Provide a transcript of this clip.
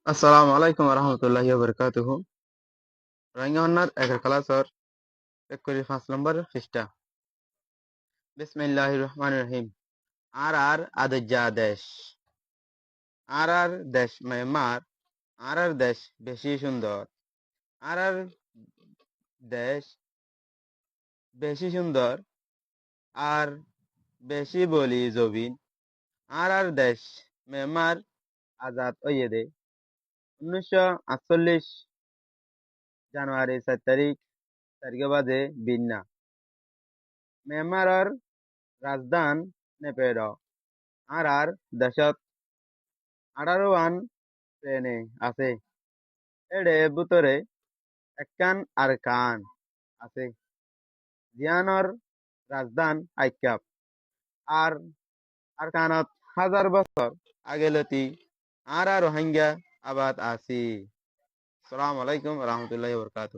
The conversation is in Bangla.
Assalamu alaikum warahmatullahi wabarakatuh. Rohingya honnar eker kalasor ekuri 5 নম্বর পৃষ্ঠা। বিসমিল্লাহির রহমানির রহিম। আর আদজ্জা দেশ। আর দেশ মায়ানমার। আর দেশ বেশি সুন্দর। আর দেশ বেশি সুন্দর আর বেশি বলি জবিন। আর দেশ মায়ানমার আজাদ হইয়ে দে 1948 জানুয়ারি 4 তারিখে বাজে বিন্না। মায়ানমারের রাজধান নেপেড। আর দেশত 18 শ্রেণী আছে। এডে ভিতরে একখান আরকান আছে। জিয়ানর রাজধান আইক্যাপ। আর আরকানত 1000 বছর আগেলতি আর রোহিঙ্গা আবাদ আছি। আসসালামু আলাইকুম রহমতুল্লাহি বরকাত।